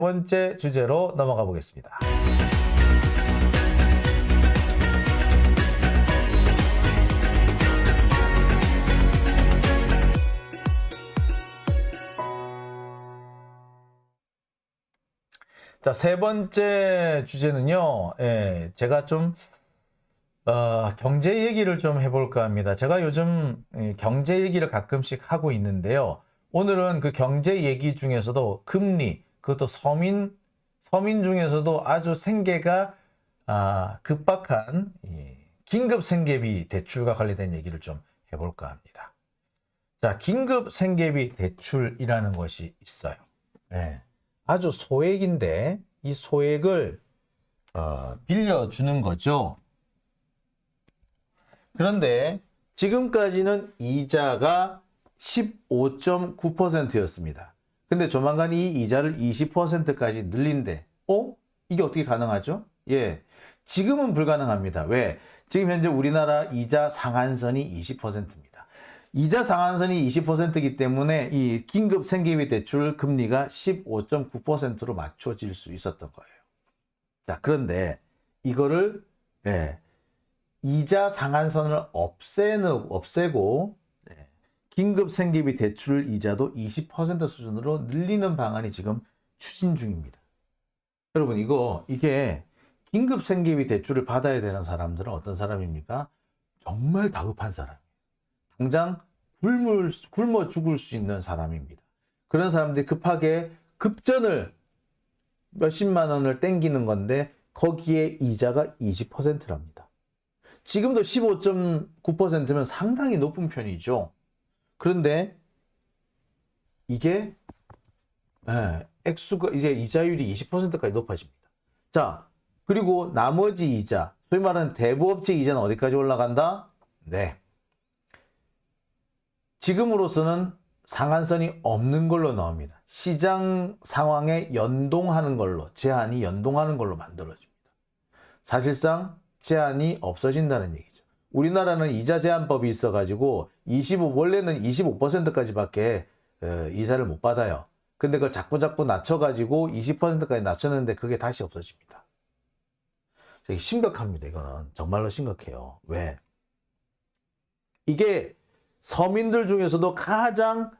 번째 주제로 넘어가 보겠습니다. 자, 세 번째 주제는요, 제가 좀, 경제 얘기를 좀 해볼까 합니다. 제가 요즘 경제 얘기를 가끔씩 하고 있는데요. 오늘은 그 경제 얘기 중에서도 금리, 그것도 서민 중에서도 아주 생계가 급박한 긴급 생계비 대출과 관련된 얘기를 좀 해볼까 합니다. 자, 긴급 생계비 대출이라는 것이 있어요. 아주 소액인데 이 소액을 빌려주는 거죠. 그런데 지금까지는 이자가 15.9%였습니다. 근데 조만간 이 이자를 20%까지 늘린대. 이게 어떻게 가능하죠? 지금은 불가능합니다. 왜? 지금 현재 우리나라 이자 상한선이 20%입니다. 이자 상한선이 20%이기 때문에 이 긴급 생계비 대출 금리가 15.9%로 맞춰질 수 있었던 거예요. 자, 그런데 이거를 이자 상한선을 없애고 긴급 생계비 대출 이자도 20% 수준으로 늘리는 방안이 지금 추진 중입니다. 여러분, 이게 긴급 생계비 대출을 받아야 되는 사람들은 어떤 사람입니까? 정말 다급한 사람. 당장 굶어 죽을 수 있는 사람입니다. 그런 사람들이 급하게 급전을 몇십만 원을 땡기는 건데 거기에 이자가 20%랍니다. 지금도 15.9%면 상당히 높은 편이죠. 그런데 이게 액수가 이제 이자율이 20%까지 높아집니다. 자, 그리고 나머지 이자, 소위 말하는 대부업체 이자는 어디까지 올라간다? 지금으로서는 상한선이 없는 걸로 나옵니다. 시장 상황에 연동하는 걸로, 제한이 연동하는 걸로 만들어집니다. 사실상 제한이 없어진다는 얘기죠. 우리나라는 이자 제한법이 있어가지고 원래는 25%까지밖에 이자를 못 받아요. 근데 그걸 자꾸 낮춰가지고 20%까지 낮췄는데 그게 다시 없어집니다. 되게 심각합니다. 이거는 정말로 심각해요. 왜? 이게 서민들 중에서도 가장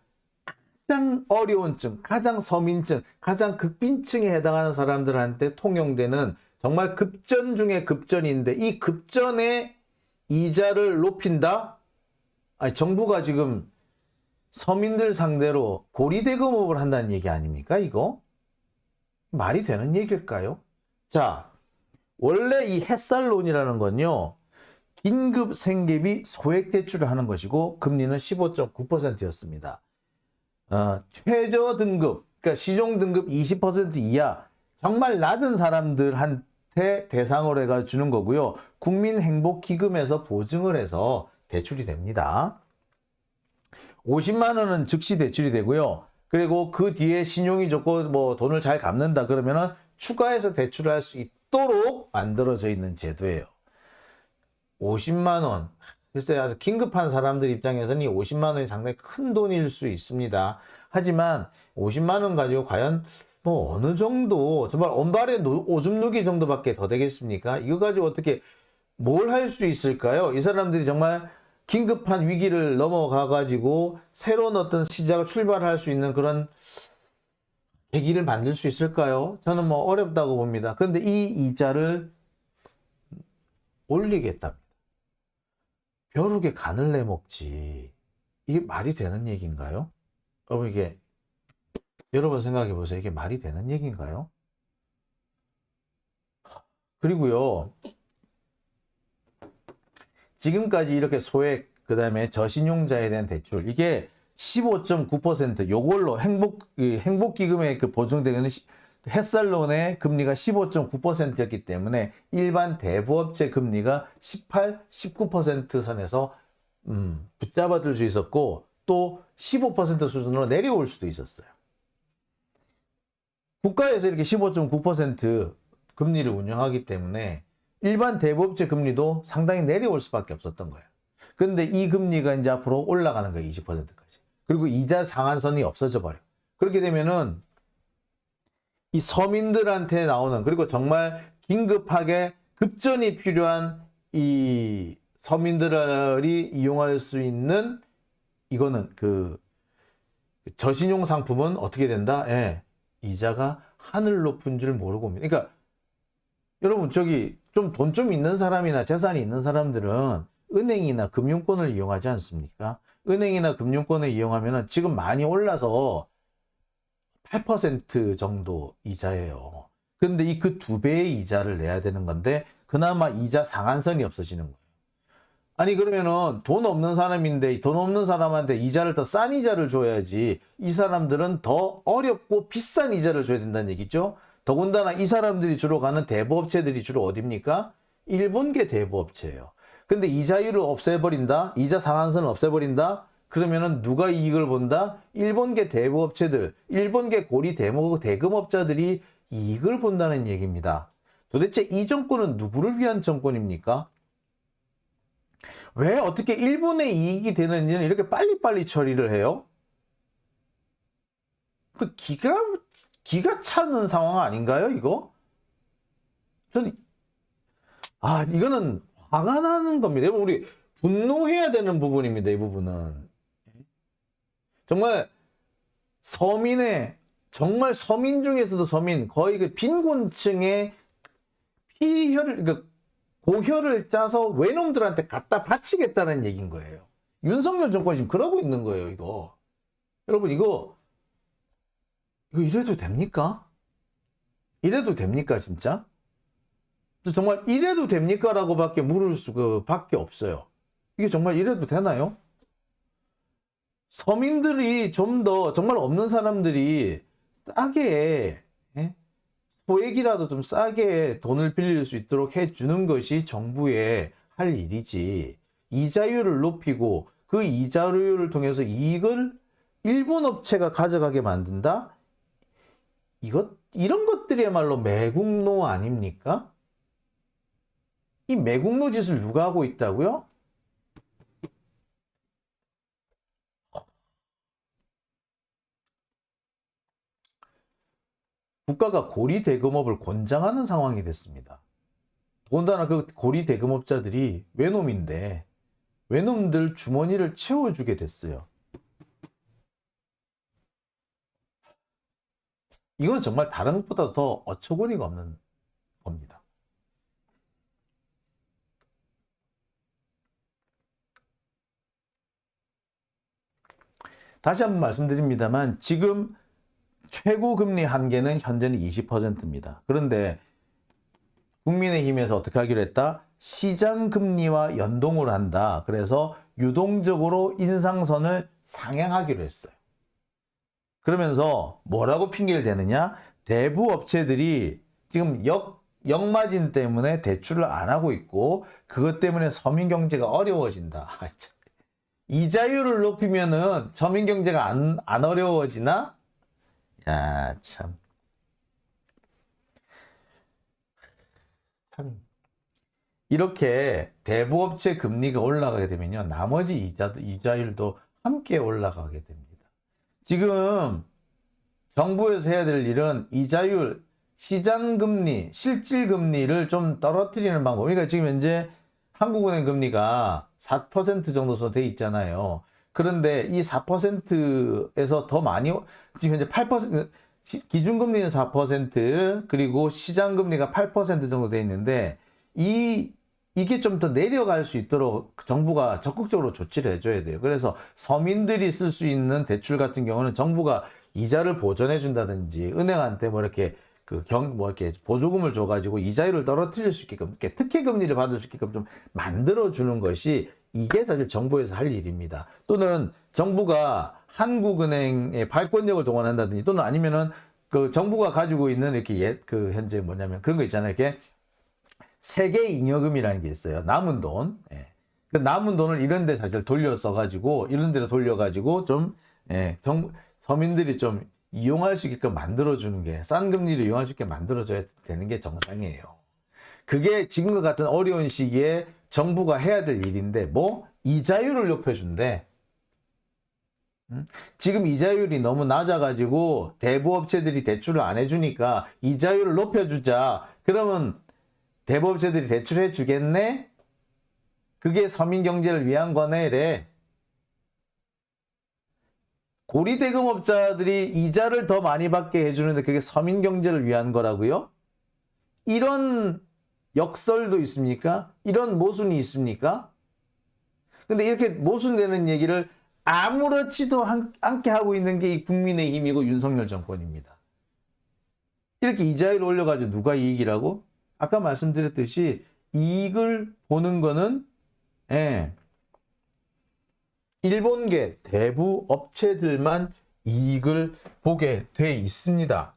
어려운 층, 가장 서민층, 가장 극빈층에 해당하는 사람들한테 통용되는 정말 급전 중에 급전인데 이 급전에 이자를 높인다? 아니, 정부가 지금 서민들 상대로 고리대금업을 한다는 얘기 아닙니까, 이거? 말이 되는 얘기일까요? 자, 원래 이 햇살론이라는 건요, 긴급 생계비 소액 대출을 하는 것이고 금리는 15.9%였습니다. 최저 등급, 그러니까 시종 등급 20% 이하 정말 낮은 사람들한테 대상으로 해가 주는 거고요. 국민행복기금에서 보증을 해서 대출이 됩니다. 50만 원은 즉시 대출이 되고요. 그리고 그 뒤에 신용이 좋고 뭐 돈을 잘 갚는다 그러면은 추가해서 대출을 할 수 있도록 만들어져 있는 제도예요. 50만 원. 글쎄, 아주 긴급한 사람들 입장에서는 이 50만 원이 상당히 큰 돈일 수 있습니다. 하지만 50만 원 가지고 과연 뭐 어느 정도, 정말 온발의 오줌 누기 정도밖에 더 되겠습니까? 이거 가지고 어떻게 뭘 할 수 있을까요? 이 사람들이 정말 긴급한 위기를 넘어가 가지고 새로운 어떤 시작을 출발할 수 있는 그런 계기를 만들 수 있을까요? 저는 뭐 어렵다고 봅니다. 그런데 이 이자를 올리겠답니다. 벼룩에 간을 내먹지. 이게 말이 되는 얘기인가요? 여러분 생각해 보세요. 이게 말이 되는 얘기인가요? 그리고요, 지금까지 이렇게 소액, 그 다음에 저신용자에 대한 대출, 이게 15.9%, 요걸로 행복기금에 보증되는 햇살론의 금리가 15.9%였기 때문에 일반 대부업체 금리가 18, 19% 선에서 붙잡아둘 수 있었고 또 15% 수준으로 내려올 수도 있었어요. 국가에서 이렇게 15.9% 금리를 운영하기 때문에 일반 대부업체 금리도 상당히 내려올 수밖에 없었던 거예요. 그런데 이 금리가 이제 앞으로 올라가는 거예요. 20%까지. 그리고 이자 상한선이 없어져 버려. 그렇게 되면은 이 서민들한테 나오는, 그리고 정말 긴급하게 급전이 필요한 이 서민들이 이용할 수 있는, 이거는 그 저신용 상품은 어떻게 된다? 예, 이자가 하늘 높은 줄 모르고 옵니다. 그러니까 여러분, 저기 좀 돈 좀 있는 사람이나 재산이 있는 사람들은 은행이나 금융권을 이용하지 않습니까? 은행이나 금융권을 이용하면 지금 많이 올라서 8% 정도 이자예요. 근데 이 그 2배의 이자를 내야 되는 건데 그나마 이자 상한선이 없어지는 거예요. 아니, 그러면은 돈 없는 사람인데 돈 없는 사람한테 이자를 더 싼 이자를 줘야지, 이 사람들은 더 어렵고 비싼 이자를 줘야 된다는 얘기죠. 더군다나 이 사람들이 주로 가는 대부업체들이 주로 어딥니까? 일본계 대부업체예요. 근데 이자율을 없애버린다? 이자 상한선을 없애버린다? 그러면은 누가 이익을 본다? 일본계 대부업체들, 일본계 고리 대금업자들이 이익을 본다는 얘기입니다. 도대체 이 정권은 누구를 위한 정권입니까? 왜 어떻게 일본의 이익이 되는지는 이렇게 빨리빨리 처리를 해요? 그 기가 차는 상황 아닌가요, 이거? 저는, 이거는 화가 나는 겁니다. 우리 분노해야 되는 부분입니다, 이 부분은. 정말 정말 서민 중에서도 서민, 거의 그 빈곤층의 그러니까 고혈을 짜서 외놈들한테 갖다 바치겠다는 얘기인 거예요. 윤석열 정권이 지금 그러고 있는 거예요, 이거. 여러분, 이거 이래도 됩니까? 이래도 됩니까, 진짜? 정말 이래도 됩니까? 라고 밖에 물을 수밖에 없어요. 이게 정말 이래도 되나요? 서민들이 좀 더, 정말 없는 사람들이 싸게, 소액이라도 좀 싸게 돈을 빌릴 수 있도록 해주는 것이 정부의 할 일이지, 이자율을 높이고 그 이자율을 통해서 이익을 일본 업체가 가져가게 만든다? 이런 것들이야말로 매국노 아닙니까? 이 매국노 짓을 누가 하고 있다고요? 국가가 고리 대금업을 권장하는 상황이 됐습니다. 더군다나 그 고리 대금업자들이 외놈인데 외놈들 주머니를 채워주게 됐어요. 이건 정말 다른 것보다 더 어처구니가 없는 겁니다. 다시 한번 말씀드립니다만, 지금 최고 금리 한계는 현재는 20%입니다. 그런데 국민의힘에서 어떻게 하기로 했다? 시장 금리와 연동을 한다. 그래서 유동적으로 인상선을 상향하기로 했어요. 그러면서 뭐라고 핑계를 대느냐? 대부업체들이 지금 역마진 때문에 대출을 안 하고 있고 그것 때문에 서민 경제가 어려워진다. 이자율을 높이면은 서민 경제가 안 어려워지나? 야, 참. 이렇게 대부업체 금리가 올라가게 되면요, 나머지 이자율도 함께 올라가게 됩니다. 지금 정부에서 해야 될 일은 이자율, 시장금리, 실질금리를 좀 떨어뜨리는 방법. 그러니까 지금 현재 한국은행 금리가 4% 정도 돼 있잖아요. 그런데 이 4%에서 더 많이, 지금 현재 8%, 기준금리는 4%, 그리고 시장금리가 8% 정도 돼 있는데, 이게 좀 더 내려갈 수 있도록 정부가 적극적으로 조치를 해줘야 돼요. 그래서 서민들이 쓸 수 있는 대출 같은 경우는 정부가 이자를 보전해 준다든지, 은행한테 뭐 이렇게 이렇게 보조금을 줘가지고 이자율을 떨어뜨릴 수 있게끔, 이렇게 특혜 금리를 받을 수 있게끔 좀 만들어 주는 것이, 이게 사실 정부에서 할 일입니다. 또는 정부가 한국은행의 발권력을 동원한다든지, 또는 아니면은 그 정부가 가지고 있는 이렇게 현재 뭐냐면 그런 거 있잖아요. 이렇게 세계 잉여금이라는 게 있어요. 남은 돈. 그 남은 돈을 이런 데 사실 이런 데로 돌려가지고 좀, 서민들이 좀 이용할 수 있게끔 만들어주는 게, 싼 금리를 이용할 수 있게 만들어줘야 되는 게 정상이에요. 그게 지금과 같은 어려운 시기에 정부가 해야 될 일인데, 이자율을 높여준대. 지금 이자율이 너무 낮아가지고 대부업체들이 대출을 안 해주니까 이자율을 높여주자. 그러면 대부업체들이 대출해 주겠네? 그게 서민 경제를 위한 거네, 이래. 고리대금업자들이 이자를 더 많이 받게 해주는데 그게 서민 경제를 위한 거라고요? 이런 역설도 있습니까? 이런 모순이 있습니까? 근데 이렇게 모순되는 얘기를 아무렇지도 않게 하고 있는 게 이 국민의힘이고 윤석열 정권입니다. 이렇게 이자율을 올려가지고 누가 이익이라고? 아까 말씀드렸듯이 이익을 보는 거는 일본계 대부 업체들만 이익을 보게 돼 있습니다.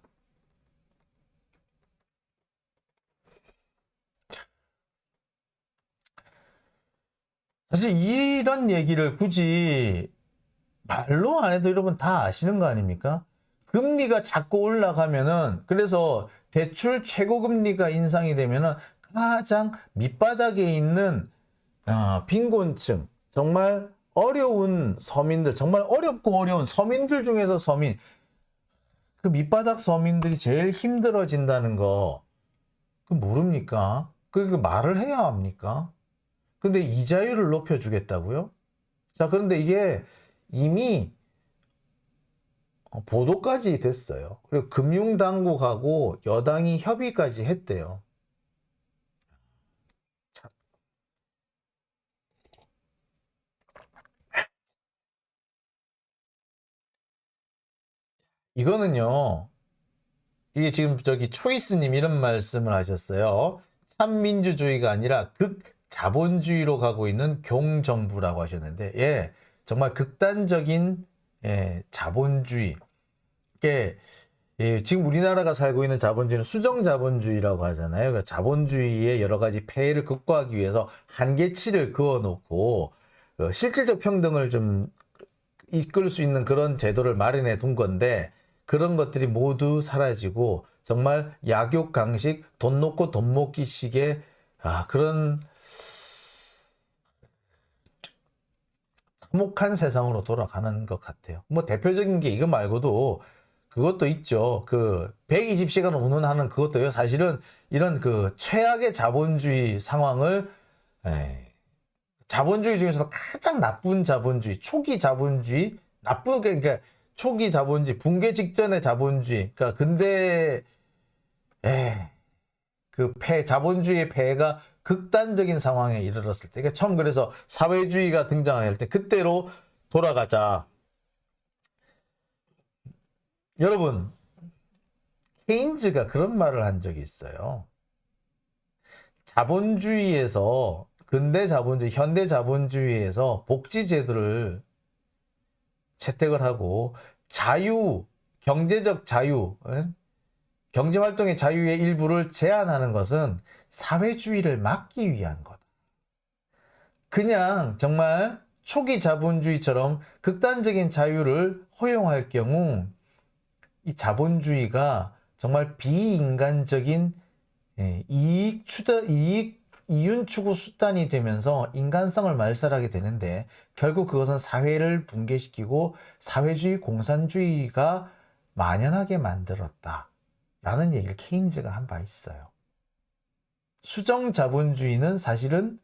사실 이런 얘기를 굳이 말로 안 해도 여러분 다 아시는 거 아닙니까? 금리가 자꾸 올라가면은, 그래서 대출 최고금리가 인상이 되면은 가장 밑바닥에 있는 빈곤층, 정말 어려운 서민들, 정말 어렵고 어려운 서민들 중에서 서민, 그 밑바닥 서민들이 제일 힘들어진다는 거, 그 모릅니까? 그 말을 해야 합니까? 근데 이자율을 높여주겠다고요? 자, 그런데 이게 이미 보도까지 됐어요. 그리고 금융당국하고 여당이 협의까지 했대요. 참. 이거는요, 이게 지금 저기 초이스님 이런 말씀을 하셨어요. 참민주주의가 아니라 극자본주의로 가고 있는 경정부라고 하셨는데, 예, 정말 극단적인 자본주의. 지금 우리나라가 살고 있는 자본주의는 수정자본주의라고 하잖아요. 그러니까 자본주의의 여러 가지 폐해를 극복하기 위해서 한계치를 그어놓고 실질적 평등을 좀 이끌 수 있는 그런 제도를 마련해 둔 건데, 그런 것들이 모두 사라지고 정말 약육강식, 돈 놓고 돈 먹기식의 그런 참혹한 세상으로 돌아가는 것 같아요. 뭐 대표적인 게 이거 말고도 그것도 있죠. 그 120시간 운운하는 그것도요. 사실은 이런 그 최악의 자본주의 상황을 자본주의 중에서도 가장 나쁜 자본주의, 초기 자본주의, 나쁘게, 그러니까 초기 자본주의, 붕괴 직전의 자본주의, 그러니까 근데 그 자본주의의 폐해가 극단적인 상황에 이르렀을 때, 그러니까 처음 그래서 사회주의가 등장할 때 그때로 돌아가자. 여러분, 케인즈가 그런 말을 한 적이 있어요. 자본주의에서, 근대 자본주의, 현대 자본주의에서 복지제도를 채택을 하고 자유, 경제적 자유, 경제활동의 자유의 일부를 제한하는 것은 사회주의를 막기 위한 거다. 그냥 정말 초기 자본주의처럼 극단적인 자유를 허용할 경우 이 자본주의가 정말 비인간적인 이윤 추구 수단이 되면서 인간성을 말살하게 되는데, 결국 그것은 사회를 붕괴시키고 사회주의 공산주의가 만연하게 만들었다 라는 얘기를 케인즈가 한 바 있어요. 수정 자본주의는 사실은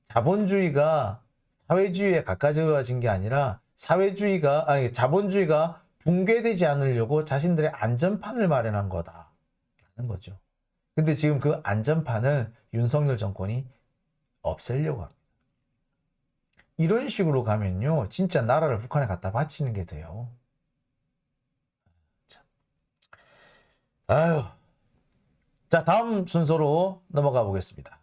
자본주의가 사회주의에 가까워진 게 아니라 자본주의가 붕괴되지 않으려고 자신들의 안전판을 마련한 거다라는 거죠. 근데 지금 그 안전판을 윤석열 정권이 없애려고 합니다. 이런 식으로 가면요, 진짜 나라를 북한에 갖다 바치는 게 돼요. 아유. 자, 다음 순서로 넘어가 보겠습니다.